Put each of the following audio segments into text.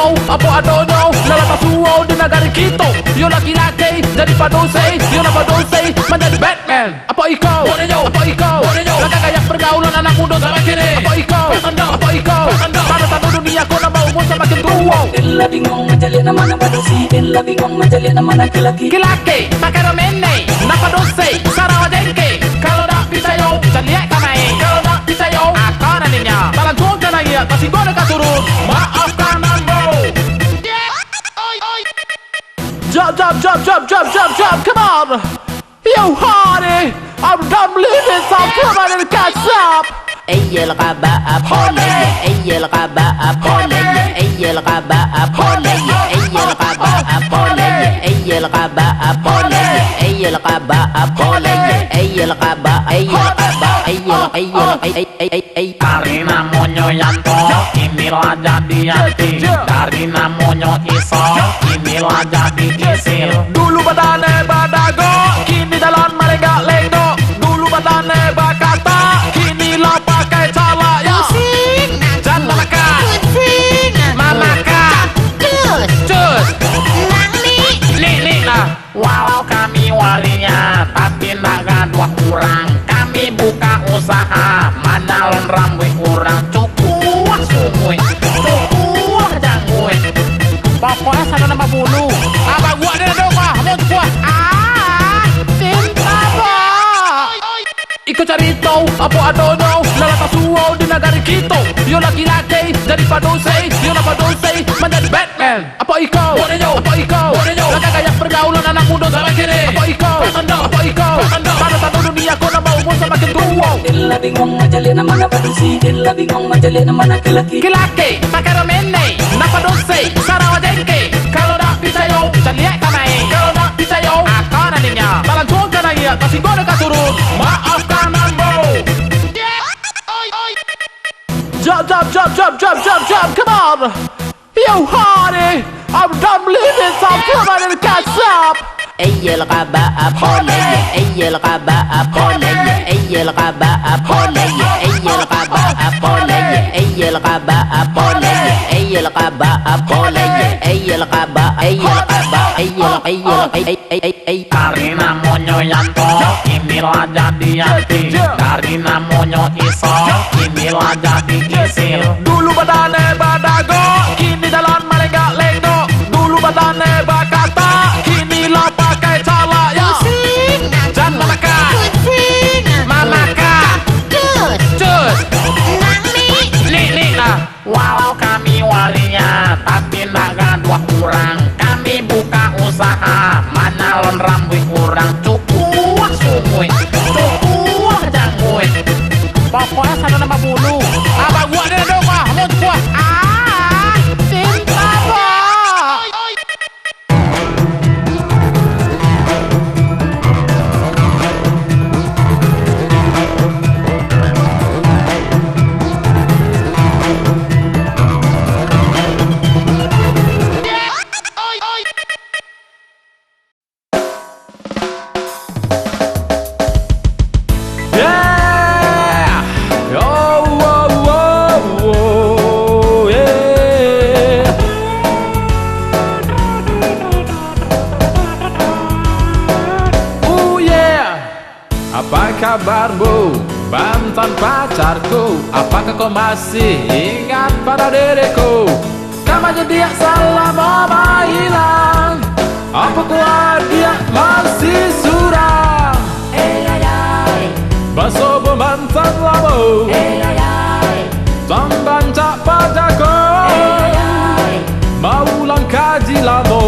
cerita apa adanya lalata suau di negara kita. Yo laki-laki jadi padose, yo nak padose menjadi Batman. Apa ikau? Apa ikau? Lagi kayak pergaulan anak muda sama kini. Apa ikau? Apa ikau? Pada satu dunia kau nak umur semakin tua. Ella bingung menjalin mana manusia, ella bingung menjalin mana laki-laki. Laki-laki pakai remene, nak padose, sarawa jengke. Kalau tak bisa yo, jangan lihat kamai. Kalau tak bisa yo, akan nantinya. Talan tuang jangan lihat, masih gua dekat turun. Maafkan bro. Jump, come on! Yo, honey! I'm done living, so come on and catch up! Ey el qaba apoleye, ey el qaba apoleye, ey el qaba apoleye, ey el qaba apoleye, ey el qaba apoleye, ey el qaba apoleye, ey el qaba, ey Dari namanya Yanto, inilah jadi Yanti. Dari namanya Iso, inilah jadi Isil. Dulu badannya badago, kini jalan mereka lenggo. Dulu badannya bakata, kini lah pakai cala ya. Jangan memakan, memakan, cus, li lah. Walau kami walinya, tapi naga dua kurang. Kami buka usaha, manalon rambut kurang. Cukup sumui, cukup jangui. Pokoknya sana nama bulu. Abang gua ada dong, mau gua. Cinta bah. Ikut cari tahu apa adanya lalata suau di negara kita. Yo laki-laki jadi padose, yo nak padose menjadi Batman. Apa ikau? Apa ikau? Lagi kayak pergaulan anak muda sama kini. Apa ikau? Apa ikau? Pada satu dunia kau nak umur semakin tua. Ella bingung menjalin mana manusia, ella bingung menjalin mana laki-laki. Laki-laki pakai remene, nak padose, sarawa jengke. Kalau tak bisa yo, jangan lihat kamai. Kalau tak bisa yo, akan nantinya. Talan tuang jangan lihat, masih gua dekat turun. Maafkan bro. Jump, come on! Yo, honey! I'm done living, so come on and catch up! ey el qaba apoleye, ey el qaba apoleye, ey el qaba apoleye, ey el qaba apoleye, ey el qaba apoleye, ey el qaba apoleye, ey el qaba, Dari namanya Yanto, inilah jadi Yanti. Dari namanya Iso, inilah jadi Isil. Dulu badannya badago, kini jalan mereka lenggo. Dulu badannya bakata, kini lah pakai cala ya. Jangan memakan, memakan, cus, li lah. Walau kami walinya, tapi naga dua kurang. Kami buka usaha, manalon rambut kurang. Cukup sumui, cukup jangui. Pokoknya sana nama bulu. Abang gua ada dong, mau gua. Cinta bah. Yeah! Oh, yeah! Oh, yeah! Apa kabarmu, mantan pacarku? Apakah kau masih ingat pada diriku? Namanya dia selama hilang. Apakah dia masih suram? Baso mantan lama, Sambanca padaku, mau ulang kaji lama.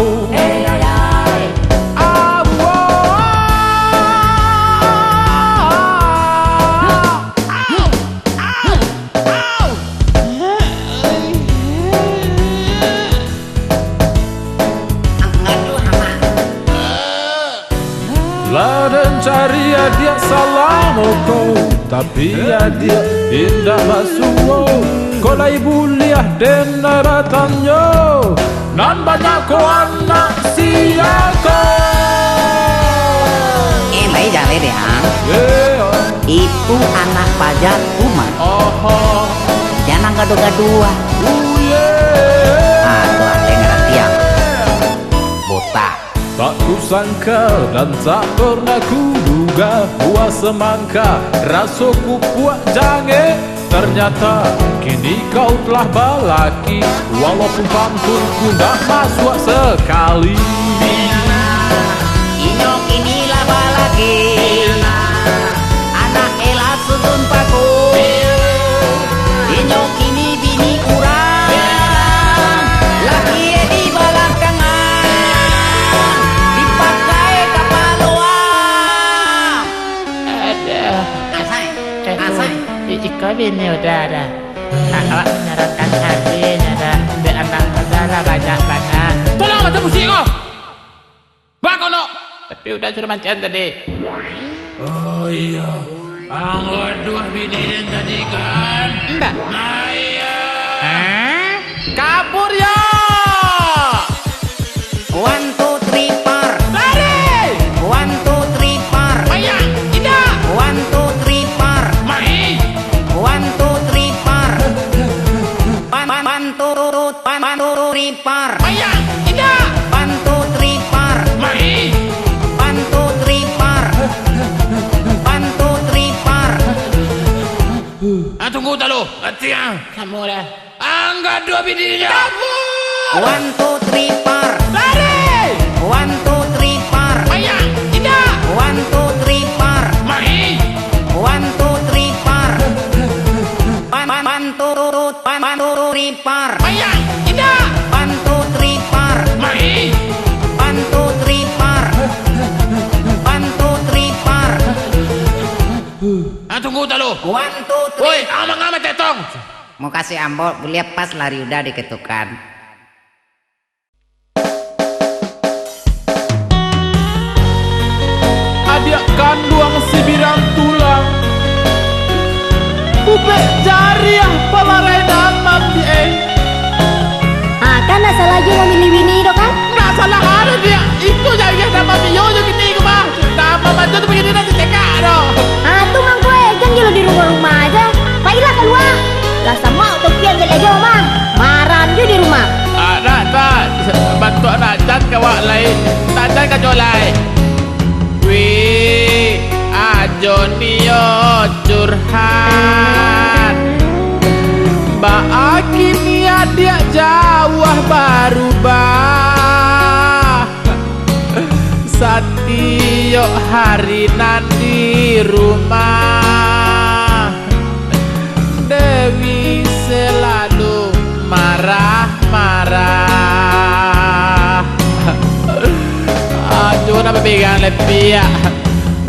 Laden cari ya dia salamuku, tapi ya dia tidak masuk. Kola ibu liah den naratannya, nan banyak ko anak siako. May dari deh, Yeah. itu anak pajak umat. Oh. Jangan gaduh-gaduh. Yeah. Aduh pesta. Tak kusangka dan tak pernah kuduga buah semangka rasaku puak jange. Ternyata kini kau telah balaki, walaupun pantunku dah masuk sekali. Inyong inilah balaki, anak elah susun paku. Inyong kini bini kurang, laki di belakangan, dipakai kapal luang. Asai. Iko bini udah ada. Awak menyarankan hatinya dah. Biar anak negara banyak-banyak. Tolong mati musik kau. Bang kono. Tapi udah suruh mancing tadi. Oh iya, anggot dua bini dan tadi kan. Enggak. Nah iya. Kabur ya. 1, 2, 3, par. Lari. 1, 2, 3, par. Mayang, tidak. 1, 2, 3, par. Mai. 1, 2, 3, par. Pan, 2, 3, par. Mayang, tidak. 1, 2, 3, par. Mai. 1, 2, 3, par. 1, 2, 3, par. Tunggu tak lo. Hati ah. Kamu dah. Angkat dua bininya. Kabur. 1, 2, 3, par. Lari. 1, 2, 3, par. Mayang, tidak. 1, 2, 3, par. Mai. 1, 2, 3, par. Pan, 2, 3, par. Mayang, tidak. 1, 2, 3, par. Mai. 1, 2, 3, par. 1, 2, 3, par. Tunggu tak lo. 1, 2, 3. Woi, amat tetong. Mau kasih ambol, lihat pas lari udah diketukan. Adik kandung si birang tulang. Bubek jari yang pelarai dan mati Kan asal lagi memilih Winnie itu kan? nggak salah ada dia. Itu jadi nama Mio juga gini gue mah. Nama mantu tuh begini nanti cekak dong. Tuh mang gue jangan di rumah-rumah aja. Baiklah keluar. Lah sama topian jadi aja mang. Maran juga di rumah. Ada tak bantu anak jan kawak lain. Tak jan kajo lain. Wih, ajo nio curhat. Akhirnya dia jawah barubah. Satio hari nanti rumah. Dewi selalu marah-marah. Aduh, nama pegang lebih ya.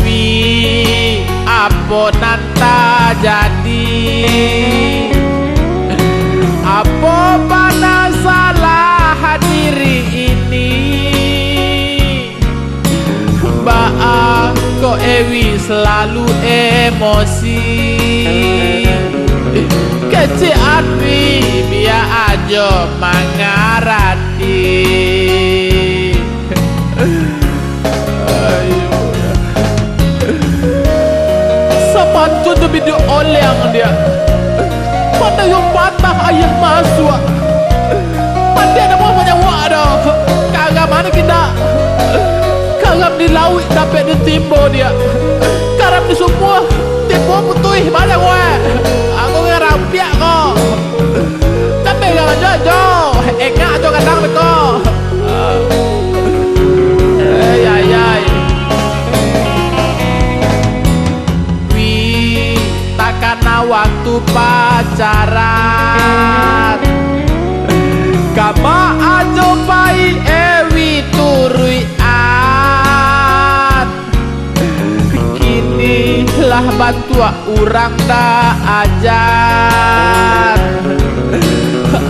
Wi, apa nanta jadi? Apa pada salah diri ini? Mbak kok Ewi selalu emosi. Kecil Adwi biar aja mengarati. Sepantun tu video oleng dia. Pada yang patah ayah masuk. Pada ada mau menyawa dah. Kagak mana kita. Kagak di laut dapat ditimbo dia. Karam di semua timbo putih banyak gue. Aku ngerampiak kok. Tapi gak jauh. Enggak aja kadang kok. Ayai. Karena waktu pacaran Kama aja pai Ewi turuian. Kini lah bantua urang da ajar.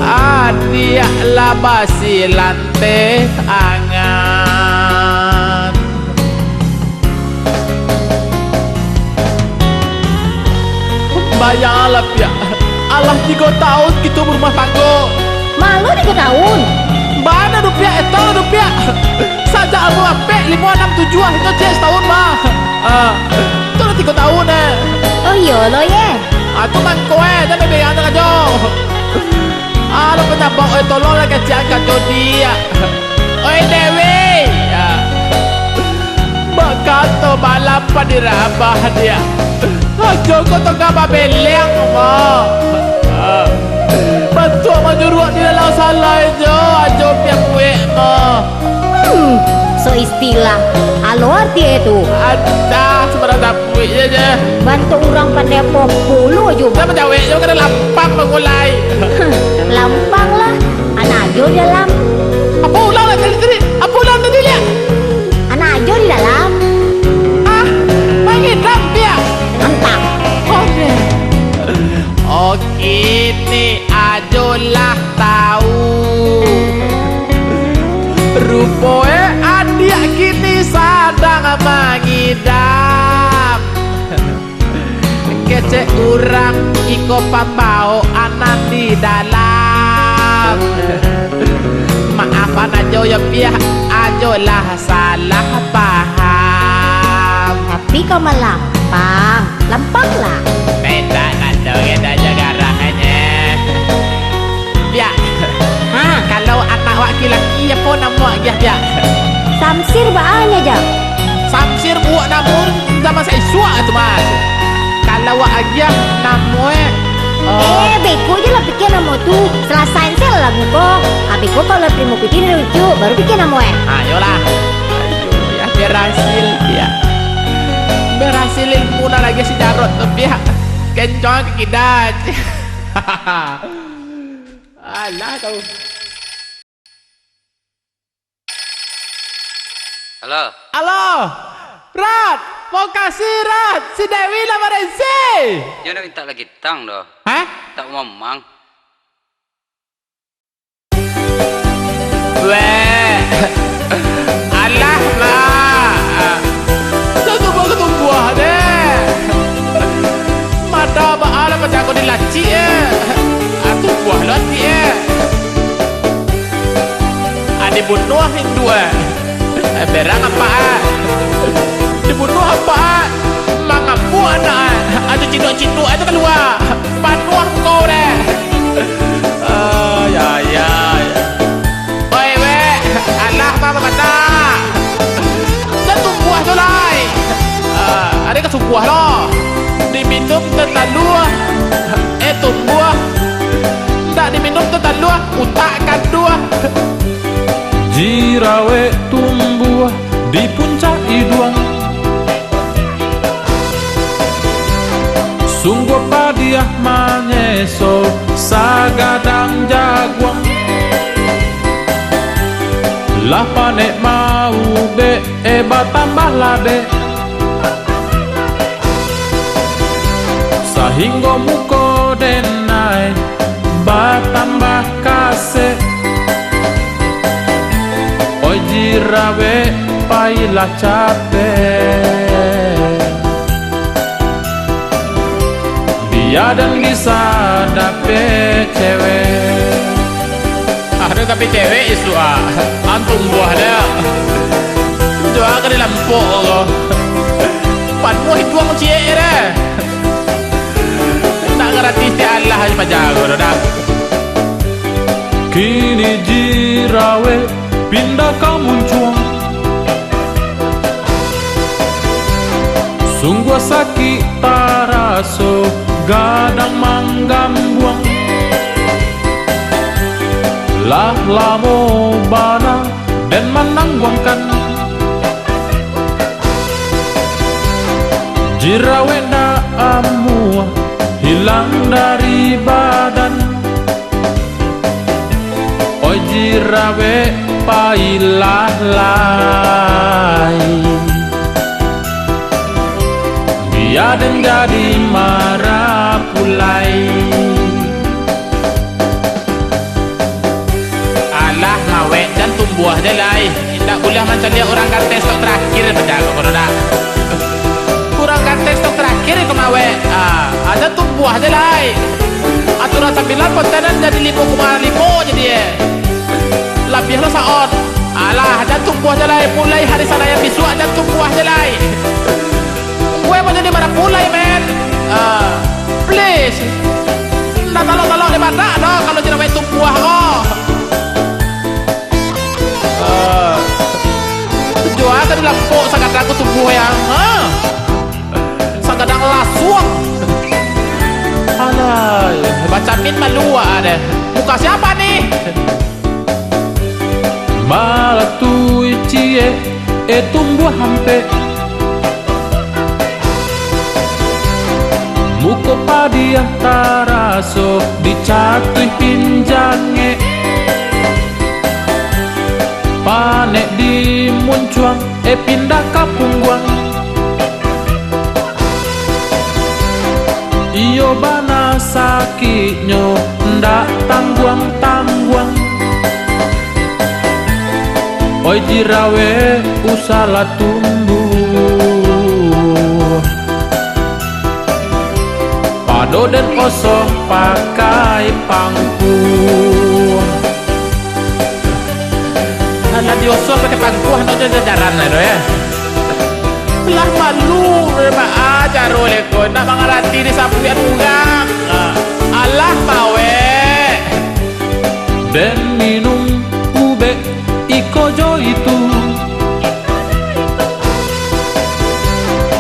Adia lah basi lante angan. Bayang alap ya. Alah 3 tahun kita berumah tangga. Malu 3 tahun. Mana rupiah itu rupiah. Saja aku apek 5, 6, 7 itu setahun mah. Itu udah 3 tahun Oh iya lo ye. Aku mang kowe dan bebek anak aja. Lo penyabang tolong lah kecian kaco dia. Oi Dewi. apa dirabah dia. Ajo kau tengah babeleng mo. Bantu majuruk di dalam salah ajo piak kue mo. So istilah. Alo arti itu. Ada sebenarnya kue aja. Bantu orang pandai pokulu juga. Siapa cawe juga kena lampang mengulai. Lampang lah. Anak ajo di dalam. Apa ulang lah tadi? Apa ulang tadi ya? Anak ajo di dalam. Ah, main rampia. Mantap. Oh kini ajolah tahu rupoe adik kini sadang mengidam kece urang iko papau anak di dalam maafan ajo ya pihak ajolah salah paham Tapi kau melampang. Lampang lah. beda nanti kita jaga rahanya ya. Hah? Kalau anak laki-laki apa nama dia ya? Samsir baanya aja. Samsir buat namun sama saya suak tu mas. Kalau aja namanya Beko je lah pikir nama tu. Selesain sel lagu kau. Beko kalau primo pikir lucu, baru pikir nama ayolah. Aduh, ya berhasil dia. Berhasil ilmu na lagi si Jarot tapi ya kencang ke kidat. Alah kau. Halo. Halo, Rat, mau kasih Rat, si Dewi lamaran si. Dia nak minta lagi tang dah. Hah? Tak mamang. Weh, alah mak, ketunggu deh. Mata baala macam aku dilaci aku buah lati dibunuh Hindu berang apa dibunuh apa mangapu anak ada cinduk-cinduk itu keluar panuh kau deh. Ya oi we alah mama mata setumbuh tu lai ada kesubuh loh diminum terlalu tumbuh tak diminum terlalu utakkan dua jirawe tumbuh di puncak iduang sungguh padiah manyeso sagadang jaguang lah panek mau be tambah lade sehingga muko denai batambah kase oji rawe pailah capek dia dan bisa dapet cewek ada tapi cewek isu antum buah dia doa ke dalam pok panmu itu ang cie deh tak ngerti si Allah hanya jago dah. Kini jirawe pindah ke muncuang sungguh sakit taraso gadang manggam buang lah lamo bana dan menangguangkan jirawe na amu hilang dari badan oi jirawe pailah lai dia dan jadi marah pulai alah ngawet dan tumbuh dia lai tidak boleh macam dia orang kata stok terakhir berjaga korona kurang kata stok terakhir itu ngawet ada tumbuh dia lai aturan sambilan kontenan jadi 5,5 jadi lebih lo saat alah dan tumbuh dia lai mulai hari sana yang bisu dan tumbuh dia lai gue mau jadi mana pulai men please nak tolong di mana dong kalau jadi itu buah kok jual kan lampok sangat aku tubuh yang Amin malua deh. Muka siapa nih? Malatui cie tumbuh hampe muko padi antara so dicatui pinjange panek di muncuang pindah kapung guang iyo bana sakitnyo ndak tangguang oi jirawe usala tumbuh pado dan kosong pakai pangku di osok pakai pangku hendak jajaran itu ya belah malu memang aja roleko nak mengalati di sapuan ugang Allah mawe dan minum ube ikojo itu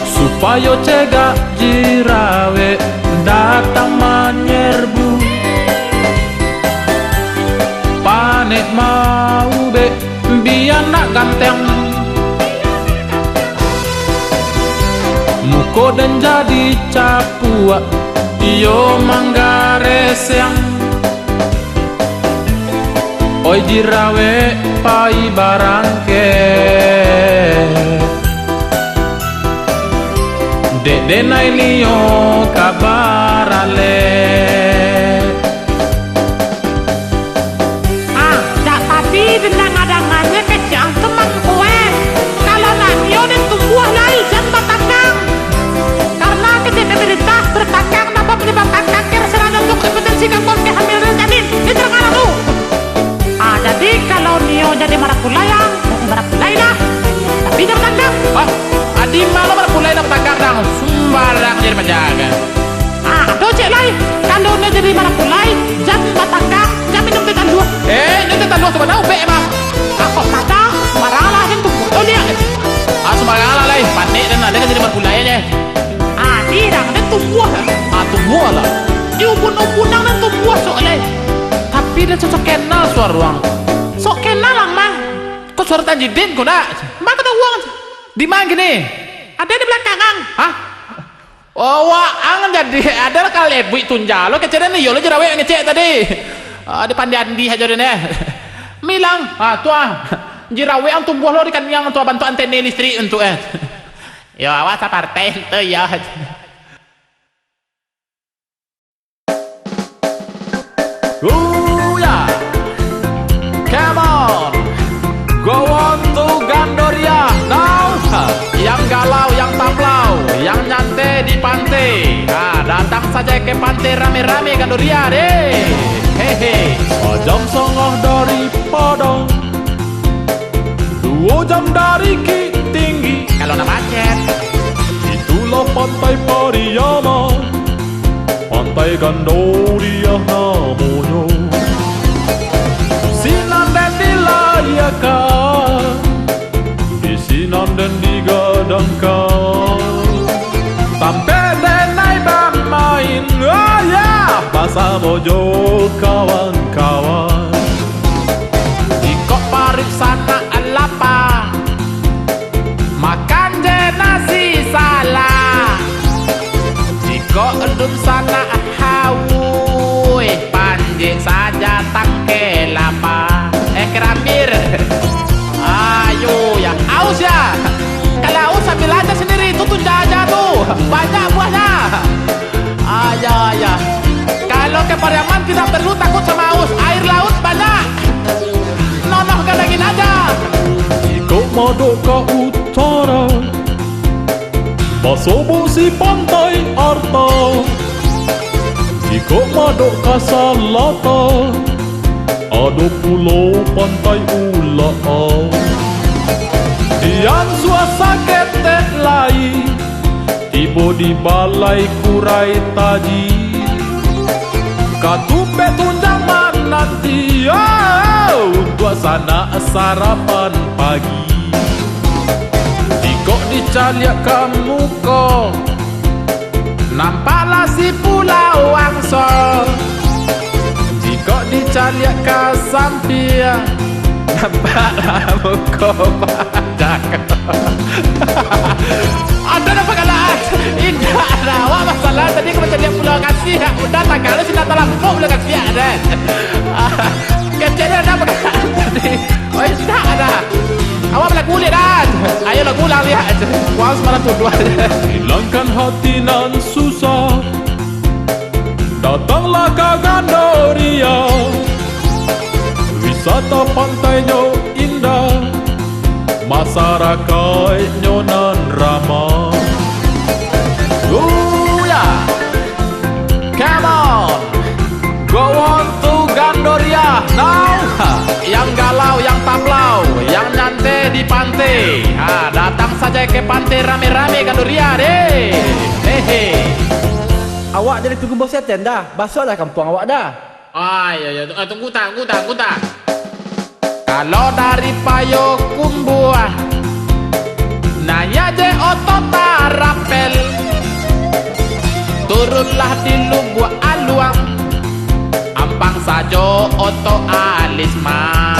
supaya cegah jirawe datang menyerbu panik mau be biar nak ganteng muko dan jadi capua iyo manggares yang oi jirawe pai barangke dede nai lio kabarale Jak tadi denang-adangannya kejang teman kue. Kalau nak nyo dan tumbuh lai jangan batakang. Karena kejadian pemerintah bertakang dapat menyebabkan kanker serangga untuk impotensi kangkung hamil dan janin. Ini terkenal lu. Jadi kalau nio jadi marapulayang, jadi marapulay lah. Tapi jangan batakang. Adi malam marapulay na batakang dang sembarang jadi penjaga. Aduh cek lai. Kalau nio jadi marapulay, jangan batakang, jangan minum tetan dua. Ini tetan dua sebenarnya ube emang. Aku mata sembarang lah yang tumbuh tuh dia. Sembarang lah lah, panik dan ada jadi marapulay aja. Tidak, dan tumbuh. Tumbuh lah. Di ubun-ubunang dan tumbuh soalnya. Tapi dia cocok kenal suara ruang. Sok kenal lang mang. Kok suara Tanjidin kok nak? Mang kena uang. Di mana gini? Ada di belakang ang. Hah? Oh, wah, angan jadi ada kali ibu tunjalo keceren nih, yo lo jerawe ngecek tadi. Di Pandiandi aja deh. Milang, tua. Jerawe ang tumbuh lo di kan yang tua bantu antena listrik untuk Ya awas partai itu ya. Yeah. Come on. Go on to Gandoria now. Yang galau, yang tamblau, yang nyantai di pantai. Datang saja ke pantai rame-rame Gandoria deh. Hehe. Jam setengah dari Padang, 2 jam dari Tinggi. Kalau nak macet, itulah pantai Pariaman, pantai Gandoria namanya. Sinan dan dilayakan, disinan dan digadangkan, sampai denai bermain, bahasa mojo kawan-kawan. Ikut parik sana alapa, makan je nasi salah. Jika endum sana hawu, panjang saja tangke lapa. Keramir, ayo ya, aus ya. Kalau aus ambil aja sendiri, itu tunja aja tuh, banyak buahnya. Ya. Kalau ke Pariaman tidak perlu takut sama aus, air laut banyak. Nonoh gadangin aja. Jika madok ke utara, Basobo si pantai Arta. Jika madok ke selatan, ada pulau pantai Ulaan. Dian suasa ketek lain, tiba di balai kurai taji. Katupe tunjang nanti, untuk sana sarapan pagi. Jika dicaliak kamu kok, nampaklah si pulau Angso. calia kasampia nampaklah muka badak. Ada apa kalaan? Indah lah. Wah masalah tadi aku macam dia pulau kasih. Udah tak kalau sudah telah mau pulau kasih ada. Kecilnya ada apa kalaan tadi? Oh indah ada. Awak boleh kulit dah. Ayo lah kulang lihat. Wah semalam tuduh aja. Hilangkan hati nan susah. Datanglah ke Gandoria. Wisata pantainya indah. Masyarakatnya nan ramah. Yeah. Come on, go on to Gandoria now. Yang galau, yang tablau, yang nyantai di pantai. Datang saja ke pantai rame-rame Gandoria deh. Hehe. Awak dari tunggu bos setan dah. Basuh dah kampung awak dah. Ya. Tunggu tak. Kalau dari Payokumbuh Naya je otot rapel. Turunlah di Lubuk Aluang. Ampang sajo oto alisma.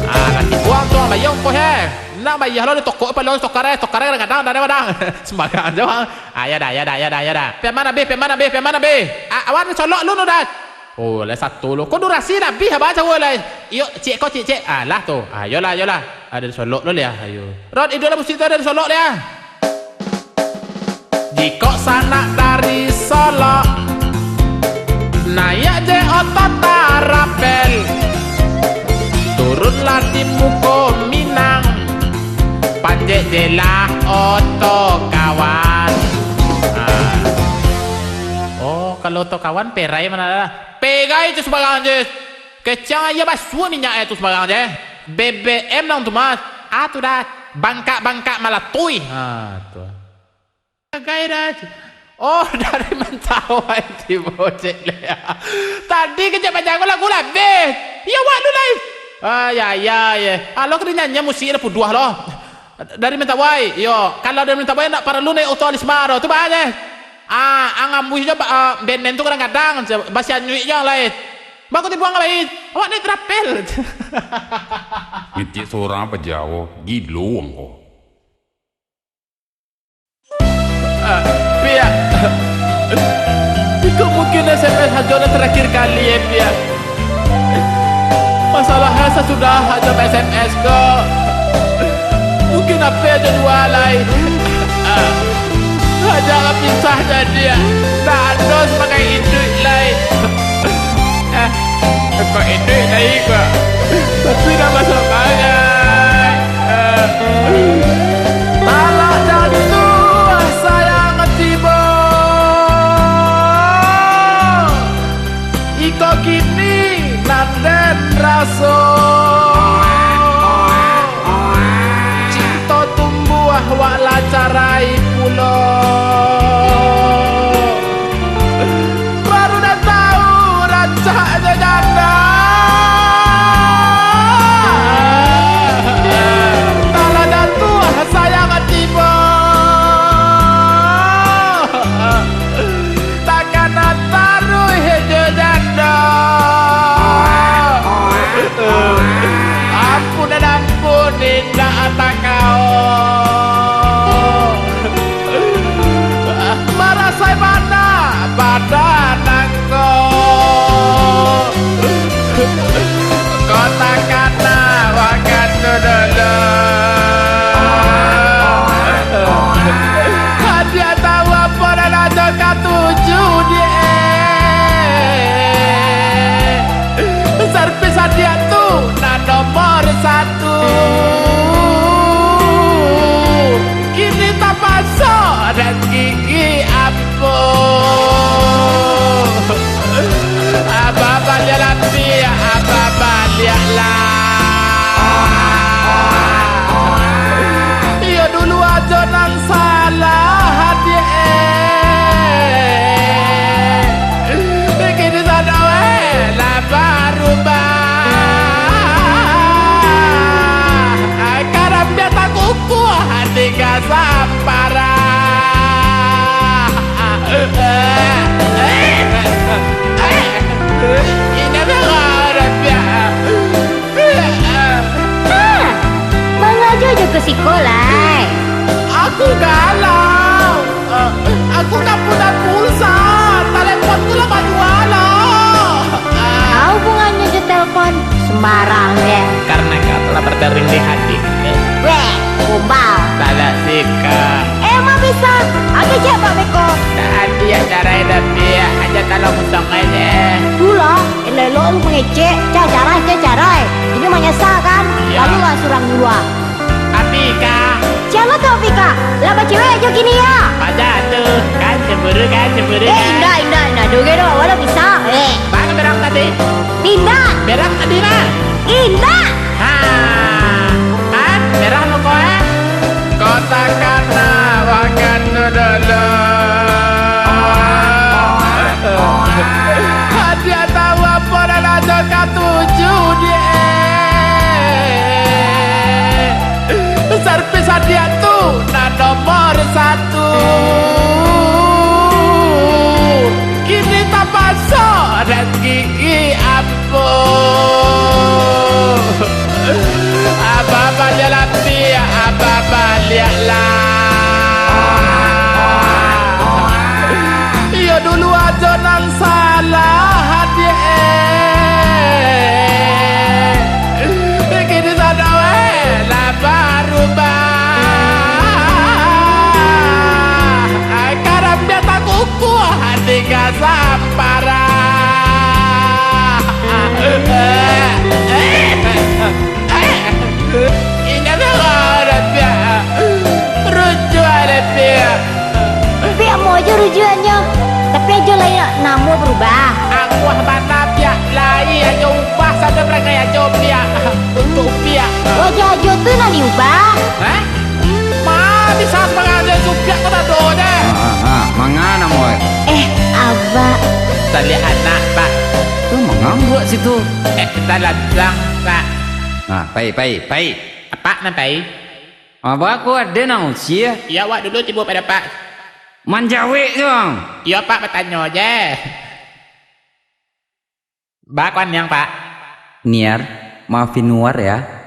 Nanti buang tu bayong po he. Nak bayar lo di toko apa lo tokare kadang dah. Sembarangan jawang. Ya dah. Pemana be. Awan solok lu dah. Oh, lah satu lo. Kau durasi dah bi baca gua lah. Iyo, cik. Lah tu. Yolah. Ada solok lo dia. Ayo. Rod idola musik tu ada solok dia. Jika sanak dari Solo naik je otot rapel. Turunlah di muka Minang. Panjek je lah oto kawan. Oh, kalau oto kawan perai mana dah? Pegai itu sembarangan je. Kecang aja basuh minyak itu sembarangan je. BBM nang tu mas. Tu dah. Bangkak malah tui. Tu. Pegai dah. Oh, dari mentawai di bocek le. Tadi kejap macam aku lah be. Ya wak lu lain. Ya. Lo kena nyanyi musik dah puduah lo. Dari mentawai. Yo, kalau dari mentawai nak para lu naik auto alismaro tu banyak. Angambuh je benden tu kadang-kadang basi anyuik je lain. Baku dibuang lain. Awak ni terapel. Ngetik seorang apa Jawa, gilo engkau. Pia. Itu mungkin SMS Hajola terakhir kali ya Pia. Masalahnya saya sudah Hajam SMS kok. Mungkin apa aja dua lain. Jangan pisah jadi tak ada sebagai induk lain. Kok induk lain kok. Tapi dah masuk banyak. Talak jantung sayang tiba. Iko kini nanden raso. Cinta tumbuh wala carai pulau. Ampun indah tak kau. Marasai mana badan aku. Kota kana wakan dulu. Hadiah tahu apa dan ada katuju dia. Servis hadiah tu nomor satu. Kini tak masuk dan gigi apa. Apa balik lagi, apa balik lah. Ya dulu aja nang salah hadiah. Kini sana lah baru tiga sampara. Ini memang resiko lah. Aku galau. Aku tak punya pulsa. Teleponku lah jualan. Apa hubungannya je telepon? Sembarang ya. Karena kau telah berdering di hati. Weh, kumbal. Salah sikap. Emang bisa? Ada siapa Beko? Tak ada yang cara tapi aja kalau musang aja. Dulu, elok lu mengecek, cara. Ini menyesal kan? Ya. Lalu lah surang dulu. Tapi kak, Siapa tuh Vika? Lah cewek aja gini ya. pada tuh kan cemburu kan. Indah. Doge doang, walau bisa. Mana berang tadi? Indah. Berang tadi nah. Indah. Ha, kan berang lo kau Katakanlah bahkan dulu. Hadiah tahu apa dan ada katuju dia. Servis hadiah tuh nah nomor 1. Kini tak pasok dan gigi ampun. Apa jalan dia, apa baliaklah. Iya dulu aja nang salah dia. Kini sana lah baru karena dia tak kuku hati gak sampara. Ini orang dia rujuan dia. Pihak mau aja rujuannya. Tapi aja lain nama berubah. Aku mana pihak lain aja ubah saja mereka yang jawab pihak untuk pihak. Wajah aja tuh nanti ubah. Hah? Ma bisa semangat juga kata doanya. Mangana moy? Abah. tali anak pak. Tuh mengambuk situ. Kita lanjang pak. Nah, pai. Apa nanti? Apa aku ada nang usia? Ya wak dulu tiba pada pak. Manjawe dong. Ya pak bertanya aja. Bakwan yang pak. Niar, maafin Nuar ya.